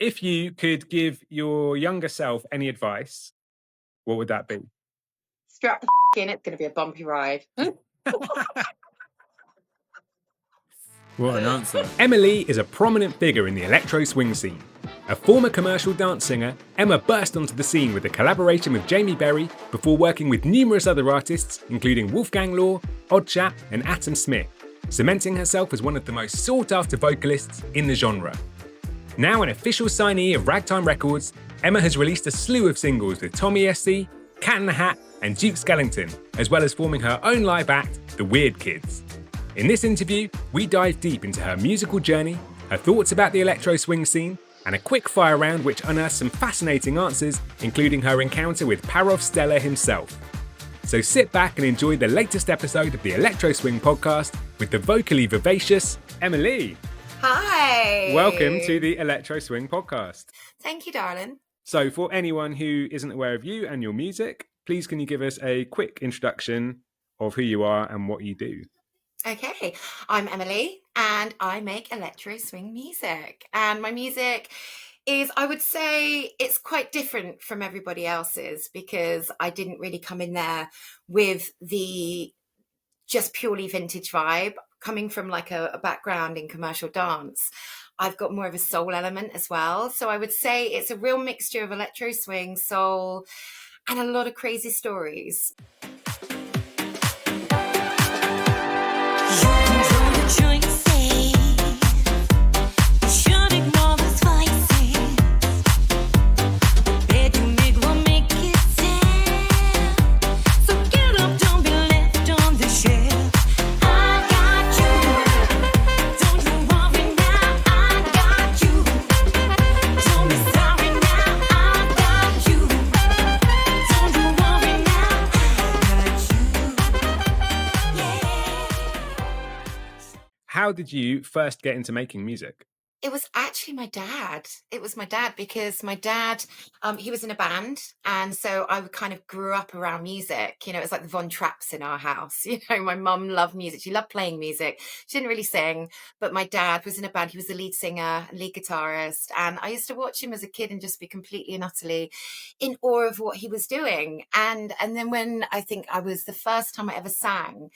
If you could give your younger self any advice, what would that be? Strap the in, it's going to be a bumpy ride. What an answer. Emma Lea is a prominent figure in the electro swing scene. A former commercial dance singer, Emma burst onto the scene with a collaboration with Jamie Berry before working with numerous other artists, including Wolfgang Lohr, Chap and Atom Smith, cementing herself as one of the most sought-after vocalists in the genre. Now an official signee of Ragtime Records, Emma has released a slew of singles with Tom ESC, Cat in the Hat and Duke Skellington, as well as forming her own live act, The Weird Kids. In this interview, we dive deep into her musical journey, her thoughts about the electro swing scene, and a quick fire round which unearths some fascinating answers, including her encounter with Parov Stelar himself. So sit back and enjoy the latest episode of the Electro Swing Podcast with the vocally vivacious Emma Lea. Hi. Welcome to the Electro Swing Podcast. Thank you, darling. So for anyone who isn't aware of you and your music, please can you give us a quick introduction of who you are and what you do? Okay, I'm Emma Lea and I make electro swing music. And my music is, I would say, it's quite different from everybody else's because I didn't really come in there with the just purely vintage vibe. Coming from like a background in commercial dance, I've got more of a soul element as well. So I would say it's a real mixture of electro swing, soul, and a lot of crazy stories. How did you first get into making music? It was actually my dad. It was my dad because my dad, he was in a band. And so I kind of grew up around music. You know, it's like the Von Trapps in our house. You know, my mum loved music. She loved playing music. She didn't really sing, but my dad was in a band. He was the lead singer, lead guitarist. And I used to watch him as a kid and just be completely and utterly in awe of what he was doing. And then when I think I was the first time I ever sang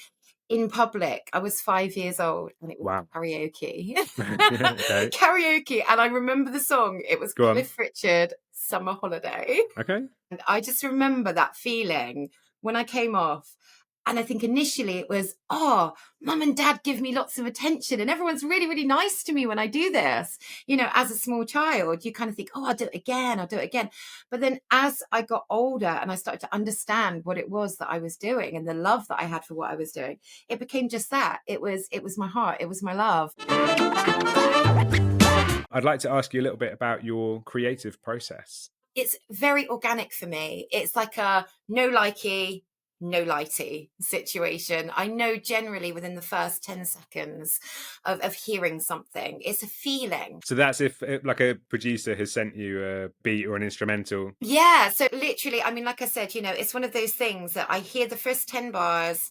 in public, I was 5 years old and it was Wow. karaoke. Okay. Karaoke. And I remember the song. It was Go on. Cliff Richard, Summer Holiday. Okay. And I just remember that feeling when I came off. And I think initially it was, oh, mum and dad give me lots of attention and everyone's really, really nice to me when I do this. You know, as a small child, you kind of think, oh, I'll do it again. But then as I got older and I started to understand what it was that I was doing and the love that I had for what I was doing, it became just that. It was my heart. It was my love. I'd like to ask you a little bit about your creative process. It's very organic for me. It's like a no likey, no lighty situation. I know generally within the first 10 seconds of hearing something, it's a feeling. So that's if like a producer has sent you a beat or an instrumental. Yeah. So literally, I mean, like I said, you know, it's one of those things that I hear the first 10 bars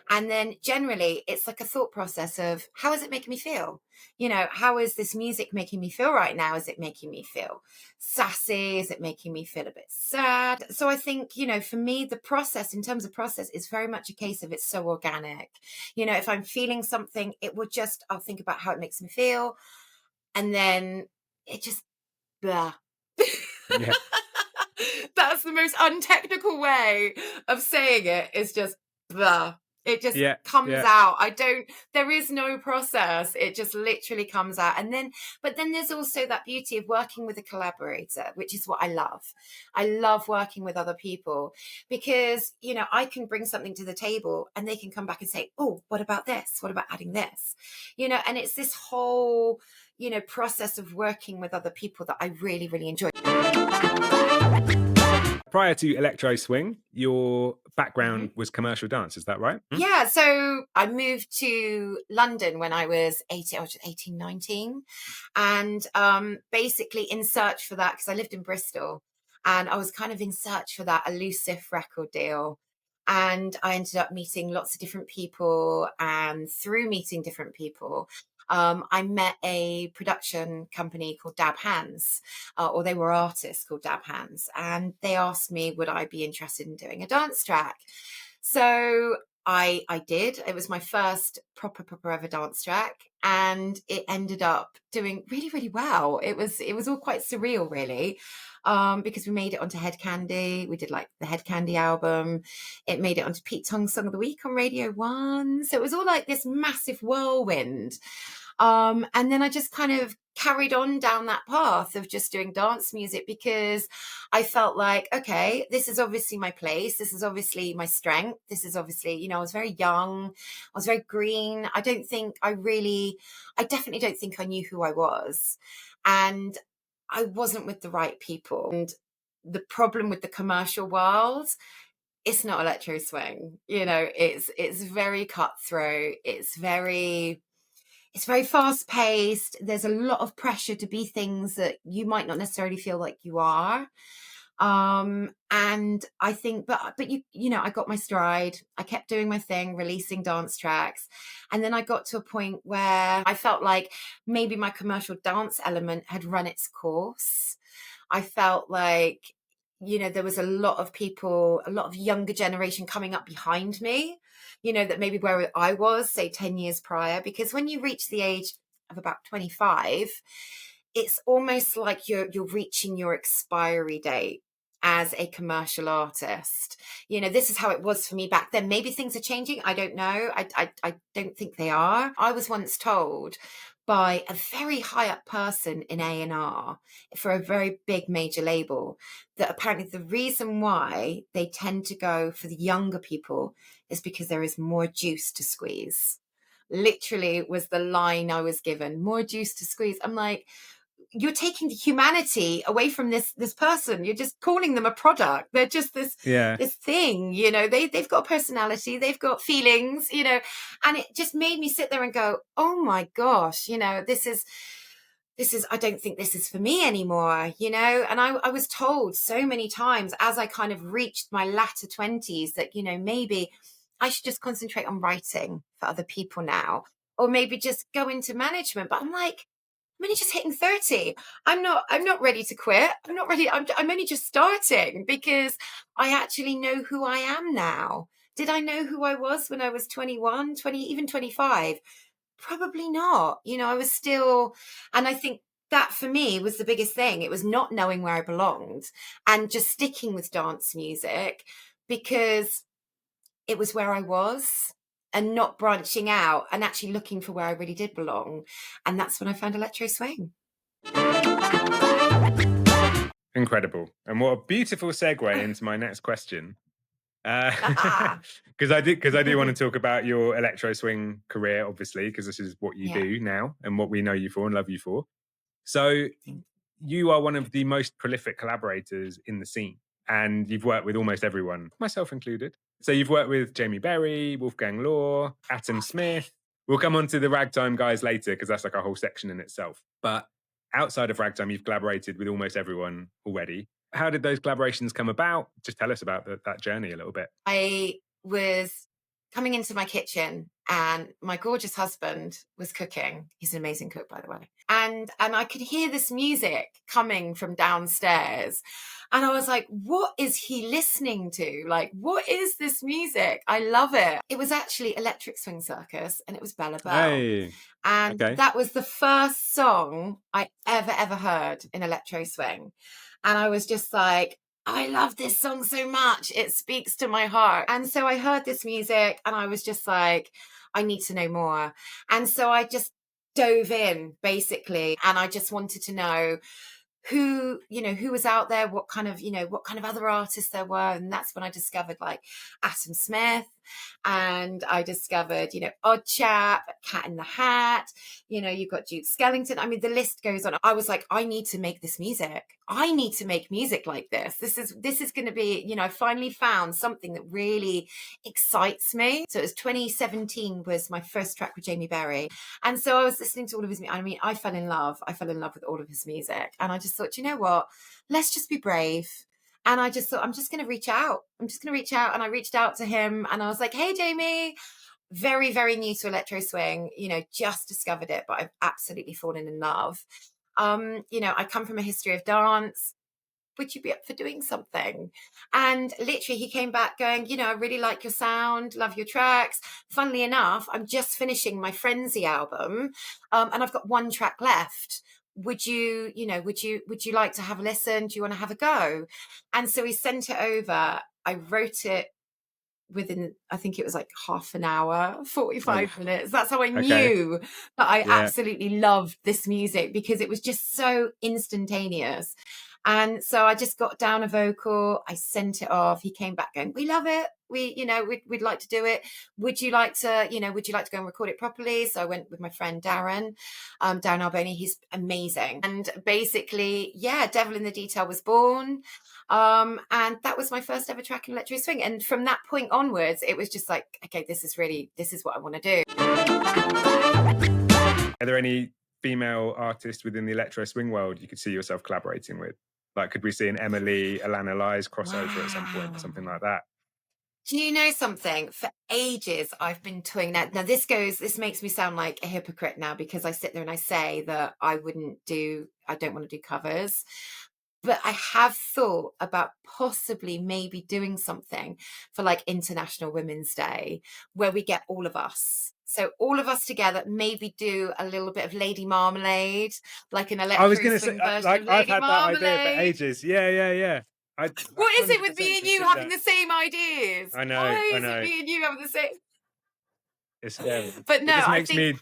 and then generally it's like a thought process of how is it making me feel? You know, how is this music making me feel right now? Is it making me feel sassy? Is it making me feel a bit sad? So I think, you know, for me, the process in terms of process is very much a case of it's so organic. You know, if I'm feeling something, I'll think about how it makes me feel. And then it just, blah. Yeah. That's the most untechnical way of saying it is just blah. It just comes out. There is no process. It just literally comes out. But then there's also that beauty of working with a collaborator, which is what I love. I love working with other people because, you know, I can bring something to the table and they can come back and say, oh, what about this? What about adding this? You know, and it's this whole, you know, process of working with other people that I really, really enjoy. Prior to electro swing, your background was commercial dance, is that right? Yeah, so I moved to London when I was 18, 19, and basically in search for that, because I lived in Bristol, and I was kind of in search for that elusive record deal. And I ended up meeting lots of different people, and through meeting different people, I met a production company called Dab Hands, or they were artists called Dab Hands, and they asked me, would I be interested in doing a dance track? So I did. It was my first proper ever dance track, and it ended up doing really, really well. It was all quite surreal, really. Because we made it onto Head Candy. We did like the Head Candy album. It made it onto Pete Tong's Song of the Week on Radio 1. So it was all like this massive whirlwind. And then I just kind of carried on down that path of just doing dance music, because I felt like, okay, this is obviously my place. This is obviously my strength. This is obviously, I was very young. I was very green. I definitely don't think I knew who I was. And I wasn't with the right people. And the problem with the commercial world, it's not electro swing. It's very cutthroat. It's very fast paced. There's a lot of pressure to be things that you might not necessarily feel like you are. And I think, but I got my stride. I kept doing my thing, releasing dance tracks. And then I got to a point where I felt like maybe my commercial dance element had run its course. I felt like, there was a lot of people, a lot of younger generation coming up behind me, that maybe where I was, say 10 years prior, because when you reach the age of about 25, it's almost like you're reaching your expiry date as a commercial artist. This is how it was for me back then. Maybe things are changing. I don't know. I don't think they are. I was once told by a very high up person in A&R for a very big major label that apparently the reason why they tend to go for the younger people is because there is more juice to squeeze. Literally was the line I was given, more juice to squeeze. I'm like, you're taking the humanity away from this person. You're just calling them a product. They're just this thing, they've got a personality, they've got feelings, and it just made me sit there and go, oh my gosh, this is, I don't think this is for me anymore, and I was told so many times as I kind of reached my latter 20s that, maybe I should just concentrate on writing for other people now, or maybe just go into management. But I'm like, I'm only just hitting 30. I'm not ready to quit. I'm not ready. I'm only just starting, because I actually know who I am now. Did I know who I was when I was 21, 20, even 25? Probably not. I was still, and I think that for me was the biggest thing. It was not knowing where I belonged and just sticking with dance music because it was where I was, and not branching out and actually looking for where I really did belong. And that's when I found Electro Swing. Incredible. And what a beautiful segue into my next question. Because I do want to talk about your Electro Swing career, obviously, because this is what you do now and what we know you for and love you for. So you are one of the most prolific collaborators in the scene, and you've worked with almost everyone, myself included. So you've worked with Jamie Berry, Wolfgang Lohr, Atom Smith. We'll come on to the Ragtime guys later, because that's like a whole section in itself. But outside of Ragtime, you've collaborated with almost everyone already. How did those collaborations come about? Just tell us about that journey a little bit. I was coming into my kitchen and my gorgeous husband was cooking. He's an amazing cook, by the way. And I could hear this music coming from downstairs. And I was like, what is he listening to? Like, what is this music? I love it. It was actually Electric Swing Circus, and it was Bella Bell. Hey. And that was the first song I ever heard in Electro Swing. And I was just like, I love this song so much. It speaks to my heart. And so I heard this music and I was just like, I need to know more. And so I just dove in, basically. And I just wanted to know who was out there, what kind of other artists there were. And that's when I discovered like Atom Smith, and I discovered, Odd Chap, Cat in the Hat, you've got Duke Skellington. I mean, the list goes on. I was like, I need to make this music. I need to make music like this. This is going to be, I finally found something that really excites me. So it was 2017 was my first track with Jamie Berry. And so I was listening to all of his music. I mean, I fell in love with all of his music. And I just thought, you know what, let's just be brave. And I just thought, I'm just going to reach out. And I reached out to him and I was like, hey, Jamie, very, very new to electro swing, just discovered it, but I've absolutely fallen in love. I come from a history of dance. Would you be up for doing something? And literally he came back going, I really like your sound, love your tracks. Funnily enough, I'm just finishing my Frenzy album, and I've got one track left. Would you like to have a listen? Do you want to have a go? And so he sent it over. I wrote it within, I think it was like half an hour, 45 minutes. That's how I knew that I absolutely loved this music, because it was just so instantaneous. And so I just got down a vocal, I sent it off. He came back going, we love it. We'd like to do it. Would you like to go and record it properly? So I went with my friend Darren Alboni. He's amazing. And basically, Devil in the Detail was born. And that was my first ever track in electro swing. And from that point onwards, it was just like, okay, this is what I want to do. Are there any female artists within the electro swing world you could see yourself collaborating with? Like, could we see an Emma Lea, Alana Lies crossover at some point, something like that? Do you know something? For ages, I've been toying that. Now, this makes me sound like a hypocrite now, because I sit there and I say that I don't want to do covers. But I have thought about possibly maybe doing something for like International Women's Day, where we get all of us. So all of us together, maybe do a little bit of Lady Marmalade, like an electro swing version of Lady I've had Marmalade. that idea for ages. Yeah. What is it with me and you having the same ideas? I know. Why is it me and you having the same? It's scary. But no, it just makes me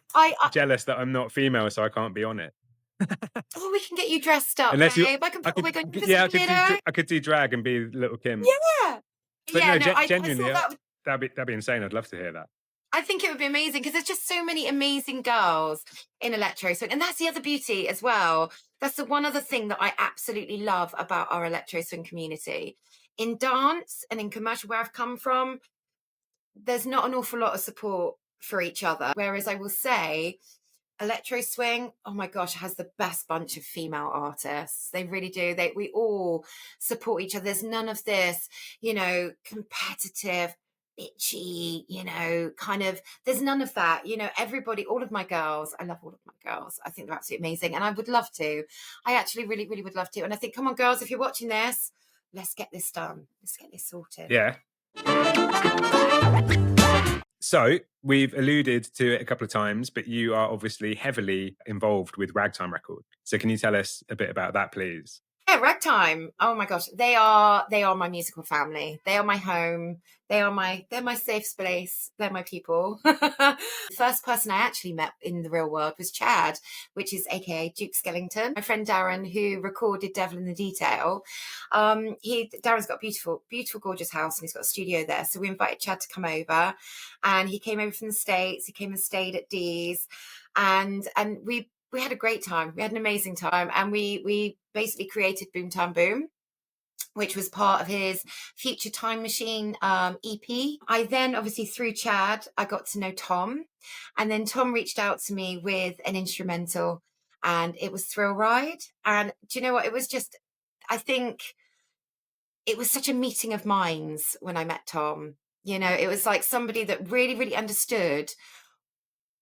jealous that I'm not female, so I can't be on it. We can get you dressed up, Unless babe. I could do drag and be Little Kim. Yeah. But genuinely, that'd be insane. I'd love to hear that. I think it would be amazing, because there's just so many amazing girls in electro swing. And that's the other beauty as well. That's the one other thing that I absolutely love about our electro swing community. In dance and in commercial, where I've come from, there's not an awful lot of support for each other. Whereas I will say, electro swing, oh my gosh, has the best bunch of female artists. They really do. We all support each other. There's none of this, competitive, bitchy, kind of, there's none of that. Everybody, all of my girls, I love all of my girls. I think they're absolutely amazing. And I would love to. I actually really, really would love to. And I think, come on, girls, if you're watching this, let's get this done. Let's get this sorted. Yeah. So we've alluded to it a couple of times, but you are obviously heavily involved with Ragtime Records. So can you tell us a bit about that, please? Yeah, Ragtime. Oh my gosh, they are my musical family. They are my home. They're my safe space. They're my people. The first person I actually met in the real world was Chad, which is aka Duke Skellington. My friend Darren, who recorded Devil in the Detail. Darren's got a beautiful, beautiful, gorgeous house, and he's got a studio there. So we invited Chad to come over, and he came over from the States. He came and stayed at Dee's, and we had a great time. We had an amazing time, and we basically created Boom Town Boom, which was part of his Future Time Machine EP. I then, obviously through Chad, I got to know Tom, and then Tom reached out to me with an instrumental, and it was Thrill Ride. And do you know what? It was just, I think it was such a meeting of minds when I met Tom. It was like somebody that really, really understood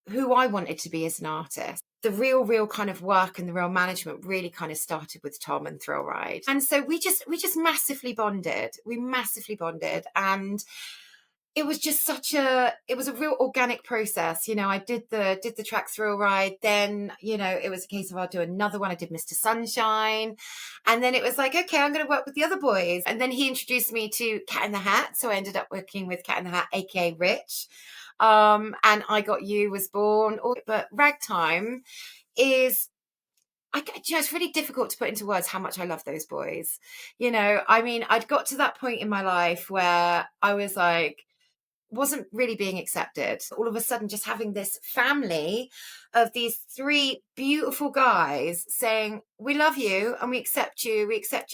who I wanted to be as an artist. The real kind of work and the real management really kind of started with Tom and Thrill Ride. And so we just massively bonded. We massively bonded. And it was just it was a real organic process. I did the track Thrill Ride. Then, it was a case of I'll do another one. I did Mr. Sunshine. And then it was like, okay, I'm going to work with the other boys. And then he introduced me to Cat in the Hat. So I ended up working with Cat in the Hat, aka Rich. And I Got You was born. But Ragtime is, it's really difficult to put into words how much I love those boys. I'd got to that point in my life where I was like, wasn't really being accepted. All of a sudden, just having this family of these three beautiful guys saying, we love you and we accept you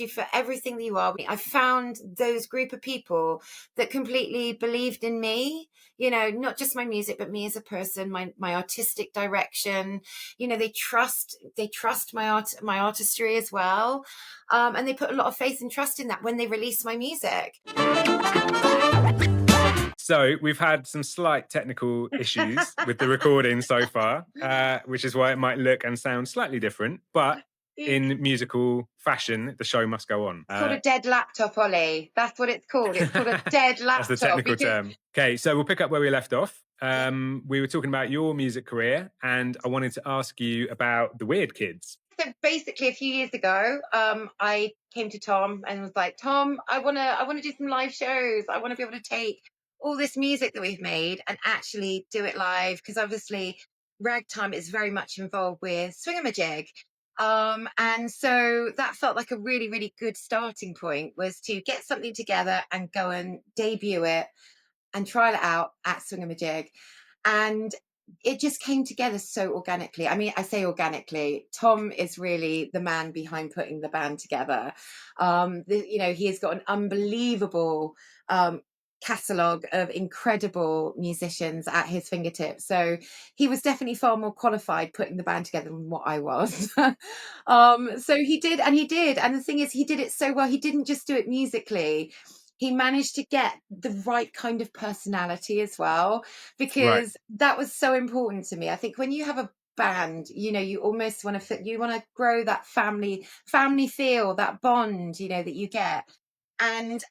for everything that you are. I found those group of people that completely believed in me, not just my music, but me as a person, my artistic direction. They trust my artistry as well. And they put a lot of faith and trust in that when they release my music. So we've had some slight technical issues with the recording so far, which is why it might look and sound slightly different. But in musical fashion, the show must go on. It's called a dead laptop, Ollie. That's what it's called. It's called a dead laptop. That's the technical term. Okay, so we'll pick up where we left off. We were talking about your music career, and I wanted to ask you about the Weird Kids. So basically, a few years ago, I came to Tom and was like, Tom, I wanna do some live shows. I want to be able to take all this music that we've made and actually do it live, because obviously Ragtime is very much involved with swingamajig. And so that felt like a really, really good starting point, was to get something together and go and debut it and trial it out at swingamajig. And it just came together so organically. I mean, I say organically. Tom is really the man behind putting the band together. He has got an unbelievable catalogue of incredible musicians at his fingertips. So he was definitely far more qualified putting the band together than what I was. So he did. And the thing is, he did it so well. He didn't just do it musically. He managed to get the right kind of personality as well, because that was so important to me. I think when you have a band, you almost want to grow that family feel, that bond, that you get. And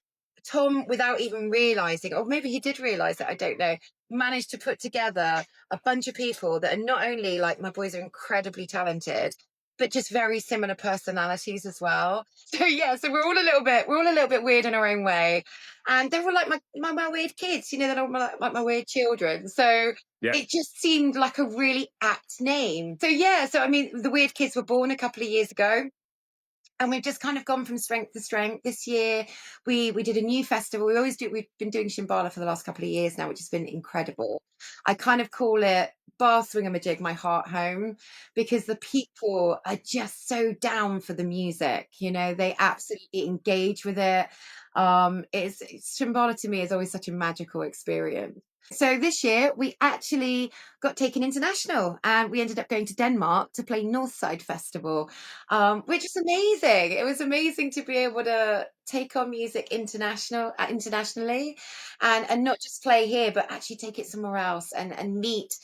Tom, without even realizing, or maybe he did realize it, I don't know, managed to put together a bunch of people that are not only, like, my boys are incredibly talented, but just very similar personalities as well. So we're all a little bit weird in our own way, and they were like my weird kids, they're not like my weird children. So it just seemed like a really apt name. So I mean, the Weird Kids were born a couple of years ago, and we've just kind of gone from strength to strength. This year, we did a new festival. We've been doing Shambhala for the last couple of years now, which has been incredible. I kind of call it Bar Swingamajig my heart home, because the people are just so down for the music. They absolutely engage with it. Shambhala to me is always such a magical experience. So this year we actually got taken international, and we ended up going to Denmark to play Northside Festival, which is amazing. It was amazing to be able to take our music internationally, and not just play here, but actually take it somewhere else and meet,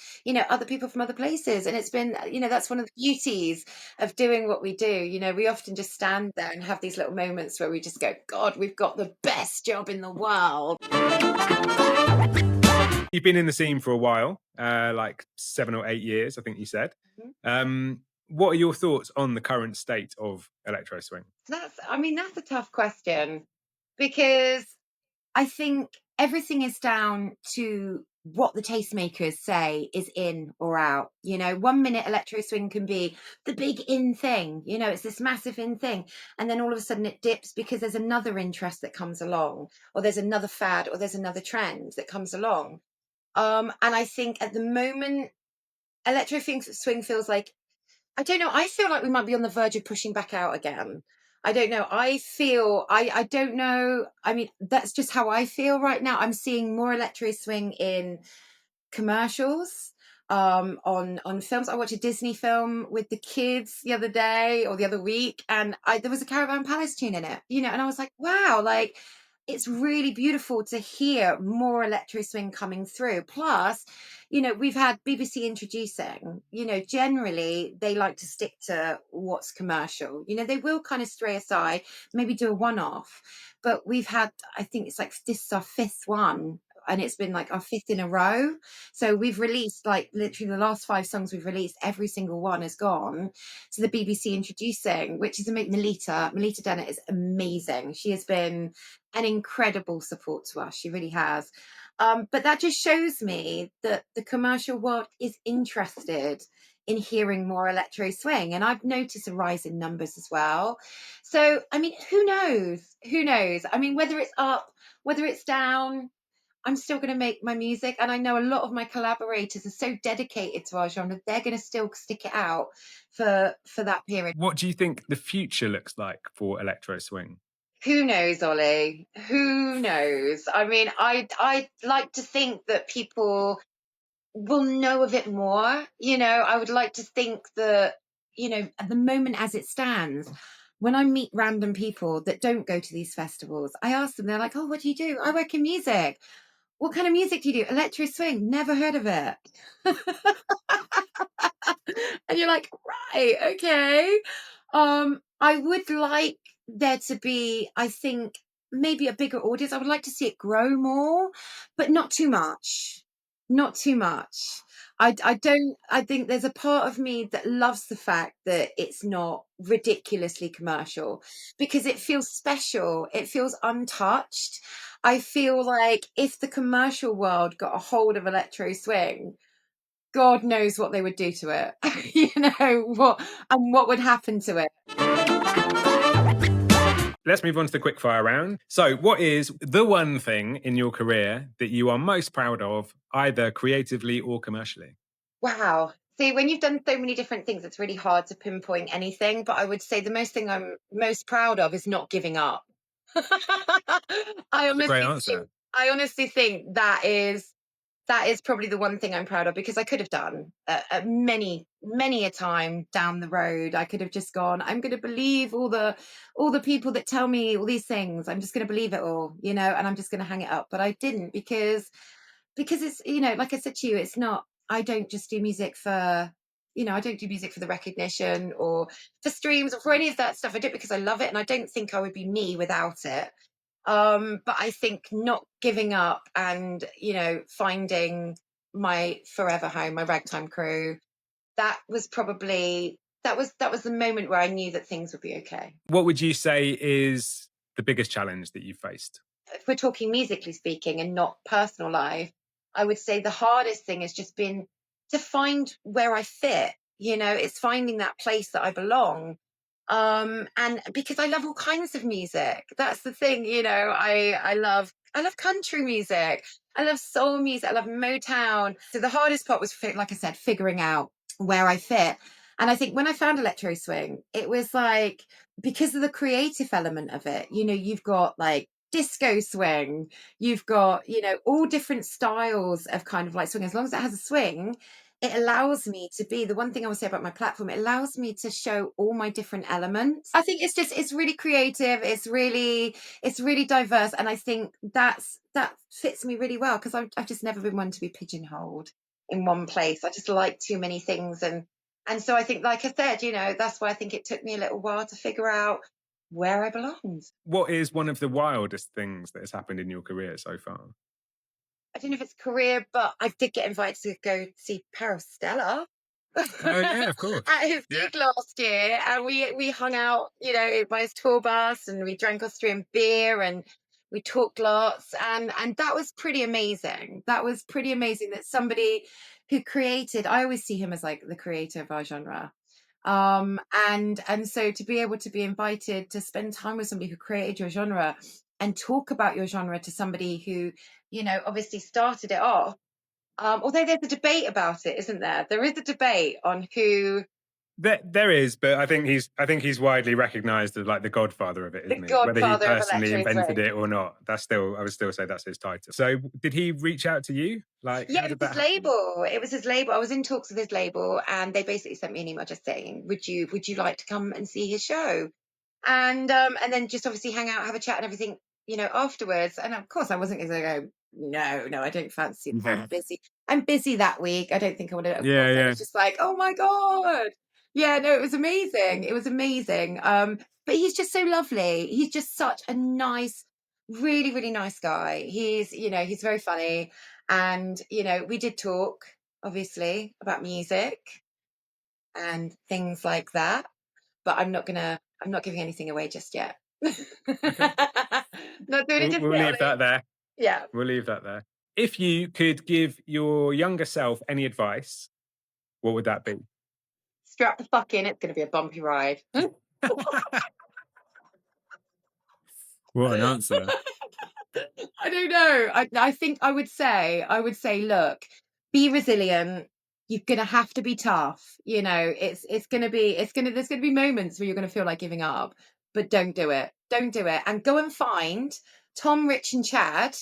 other people from other places. And it's been, that's one of the beauties of doing what we do. We often just stand there and have these little moments where we just go, God, we've got the best job in the world. You've been in the scene for a while, like 7 or 8 years, I think you said. Mm-hmm. What are your thoughts on the current state of electro swing? That's a tough question, because I think everything is down to what the tastemakers say is in or out. 1 minute electro swing can be the big in thing, it's this massive in thing, and then all of a sudden it dips because there's another interest that comes along, or there's another fad, or there's another trend that comes along. And I think at the moment, electro swing feels like, I don't know, I feel like we might be on the verge of pushing back out again. I don't know. I don't know. I mean, that's just how I feel right now. I'm seeing more electro swing in commercials, on films. I watched a Disney film with the kids the other day or the other week, and there was a Caravan Palace tune in it, and I was like, wow, like, it's really beautiful to hear more electro swing coming through. Plus, we've had BBC introducing, generally they like to stick to what's commercial. They will kind of stray aside, maybe do a one-off. But we've had, I think it's like, this is our 5th one, and it's been like our 5th in a row. So we've released, like, literally the last 5 songs we've released, every single one has gone to the BBC introducing, which is amazing. Melita Dennett is amazing. She has been an incredible support to us. She really has. But that just shows me that the commercial world is interested in hearing more electro swing. And I've noticed a rise in numbers as well. So, I mean, who knows? I mean, whether it's up, whether it's down, I'm still going to make my music. And I know a lot of my collaborators are so dedicated to our genre, they're going to still stick it out for that period. What do you think the future looks like for electro swing? Who knows, Ollie? Who knows? I mean, I'd like to think that people will know of it more. I would like to think that, at the moment as it stands, when I meet random people that don't go to these festivals, I ask them, they're like, oh, what do you do? I work in music. what kind of music do you do? Electro swing, never heard of it. And you're like, right, okay. I would like there to be, I think, maybe a bigger audience. I would like to see it grow more, but not too much. Not too much. I think there's a part of me that loves the fact that it's not ridiculously commercial, because it feels special. It feels untouched. I feel like if the commercial world got a hold of electro swing, God knows what they would do to it. what would happen to it. Let's move on to the quickfire round. So, what is the one thing in your career that you are most proud of, either creatively or commercially? Wow. See, when you've done so many different things, it's really hard to pinpoint anything. But I would say the most thing I'm most proud of is not giving up. I honestly think that is probably the one thing I'm proud of, because I could have done many a time down the road. I could have just gone, I'm going to believe all the people that tell me all these things. I'm just going to believe it all, and I'm just going to hang it up. But I didn't, because it's, like I said to you, it's not, I don't just do music for, I don't do music for the recognition or for streams or for any of that stuff. I do it because I love it. And I don't think I would be me without it. But I think not giving up and, finding my forever home, my ragtime crew, that was probably, that was the moment where I knew that things would be okay. What would you say is the biggest challenge that you faced? If we're talking musically speaking and not personal life, I would say the hardest thing has just been to find where I fit. It's finding that place that I belong. And because I love all kinds of music, that's the thing. I love country music, I love soul music, I love Motown. So the hardest part was, like I said, figuring out where I fit. And I think when I found electro swing, it was like, because of the creative element of it, you've got like disco swing, you've got, all different styles of kind of like swing. As long as it has a swing, it allows me to be, the one thing I would say about my platform, it allows me to show all my different elements. I think it's really creative. It's really diverse. And I think that fits me really well, because I've just never been one to be pigeonholed in one place. I just like too many things. And so I think, like I said, that's why I think it took me a little while to figure out where I belonged. What is one of the wildest things that has happened in your career so far? I don't know if it's career, but I did get invited to go see Parov Stelar. Oh yeah, of course. At his gig last year, and we hung out, by his tour bus, and we drank Austrian beer, and we talked lots, and that was pretty amazing. That was pretty amazing that somebody who created, I always see him as like the creator of our genre. And so to be able to be invited to spend time with somebody who created your genre and talk about your genre to somebody who, obviously started it off. Although there's a debate about it, isn't there? There is a debate on who. There is, but I think he's widely recognised as like the godfather of it, isn't he? Whether he personally invented it or not, I would still say that's his title. So, did he reach out to you? Yeah, it was his label. It was his label. I was in talks with his label, and they basically sent me an email just saying, "Would you like to come and see his show?" And then just obviously hang out, have a chat, and everything, afterwards. And of course, I wasn't going to go, no, I don't fancy it. I'm busy that week. I don't think I would have. Yeah. It was just like, oh my God. Yeah, no, it was amazing. It was amazing. But he's just so lovely. He's just such a nice, really, really nice guy. He's very funny. And, we did talk, obviously, about music and things like that. But I'm not giving anything away just yet. Okay. Not doing it just we'll leave that there. Yeah. We'll leave that there. If you could give your younger self any advice, what would that be? Strap the fuck in, it's going to be a bumpy ride. What an answer. I don't know. I think I would say, look, be resilient. You're going to have to be tough. There's going to be moments where you're going to feel like giving up, but don't do it. Don't do it. And go and find Tom, Rich and Chad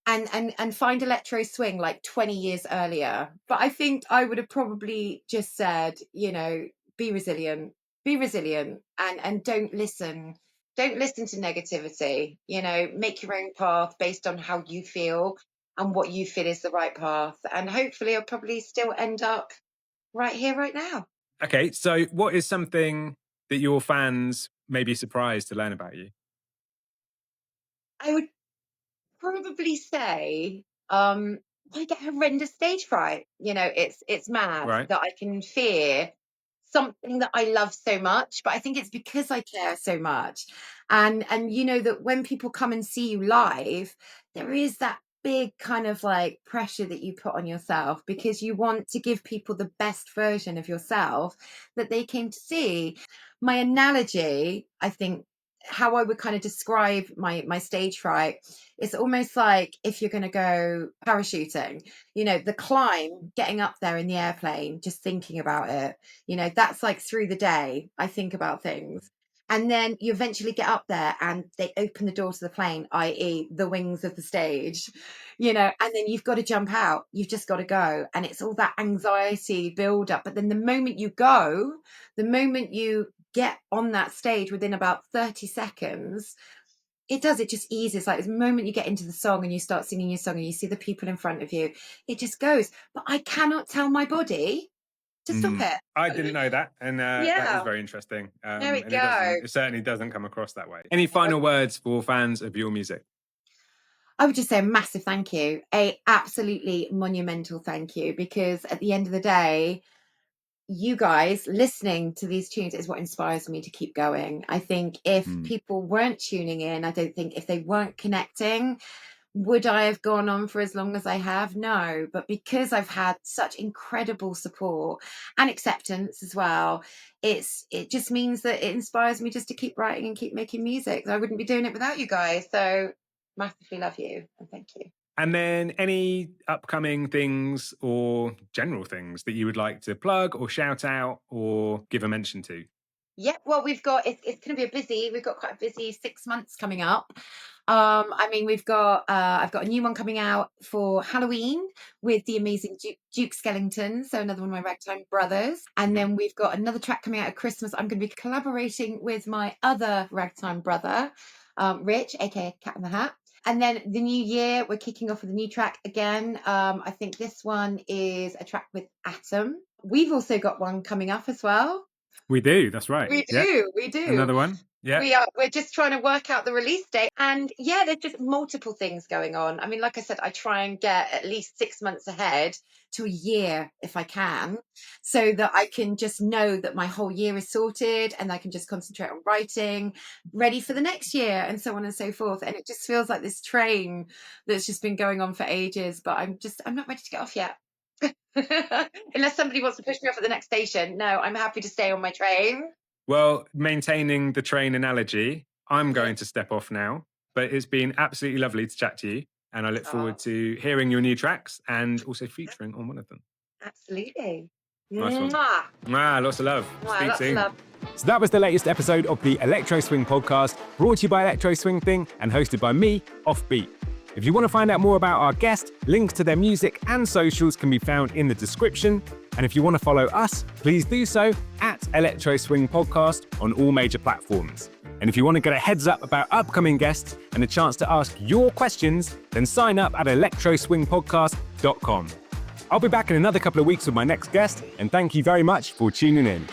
and find electro swing like 20 years earlier. But I think I would have probably just said, be resilient and don't listen to negativity. Make your own path based on how you feel. and what you feel is the right path. And hopefully I'll probably still end up right here, right now. Okay, so what is something that your fans may be surprised to learn about you? I would probably say I get horrendous stage fright. It's mad that I can fear something that I love so much, but I think it's because I care so much. And that when people come and see you live, there is that big kind of like pressure that you put on yourself, because you want to give people the best version of yourself that they came to see. My analogy, I think, how I would kind of describe my stage fright, it's almost like if you're going to go parachuting, the climb, getting up there in the airplane, just thinking about it, that's like through the day I think about things. And then you eventually get up there and they open the door to the plane, i.e. the wings of the stage, and then you've got to jump out. You've just got to go. And it's all that anxiety build up. But then the moment you go, the moment you get on that stage, within about 30 seconds, it just eases. Like the moment you get into the song and you start singing your song and you see the people in front of you, it just goes. But I cannot tell my body to stop it. I didn't know that, and that is very interesting. There we go. It certainly doesn't come across that way. Any final words for fans of your music? I would just say a massive thank you, a absolutely monumental thank you, because at the end of the day, you guys listening to these tunes is what inspires me to keep going. I think if people weren't tuning in, I don't think if they weren't connecting, would I have gone on for as long as I have? No, but because I've had such incredible support and acceptance as well, it just means that it inspires me just to keep writing and keep making music. I wouldn't be doing it without you guys. So massively love you and thank you. And then any upcoming things or general things that you would like to plug or shout out or give a mention to? Yeah, well, we've got, it's going to be we've got quite a busy 6 months coming up. We've got, I've got a new one coming out for Halloween with the amazing Duke Skellington, so another one of my Ragtime brothers. And then we've got another track coming out at Christmas. I'm going to be collaborating with my other Ragtime brother, Rich, aka Cat in the Hat. And then the new year, we're kicking off with a new track again. I think this one is a track with Atom. We've also got one coming up as well. We do, that's right. We do. Another one? Yeah. We're just trying to work out the release date. And yeah, there's just multiple things going on. I mean, like I said, I try and get at least 6 months ahead to a year if I can, so that I can just know that my whole year is sorted and I can just concentrate on writing, ready for the next year, and so on and so forth. And it just feels like this train that's just been going on for ages, but I'm not ready to get off yet. Unless somebody wants to push me off at the next station. No, I'm happy to stay on my train. Well, maintaining the train analogy, I'm going to step off now, but it's been absolutely lovely to chat to you, and I look forward to hearing your new tracks and also featuring on one of them. Absolutely. Nice one. Mwah, lots of love. Speak soon. Of love. So that was the latest episode of the Electro Swing Podcast, brought to you by Electro Swing Thing and hosted by me, Offbeat. If you want to find out more about our guest, links to their music and socials can be found in the description. And if you want to follow us, please do so at Electro Swing Podcast on all major platforms. And if you want to get a heads up about upcoming guests and a chance to ask your questions, then sign up at electroswingpodcast.com. I'll be back in another couple of weeks with my next guest, and thank you very much for tuning in.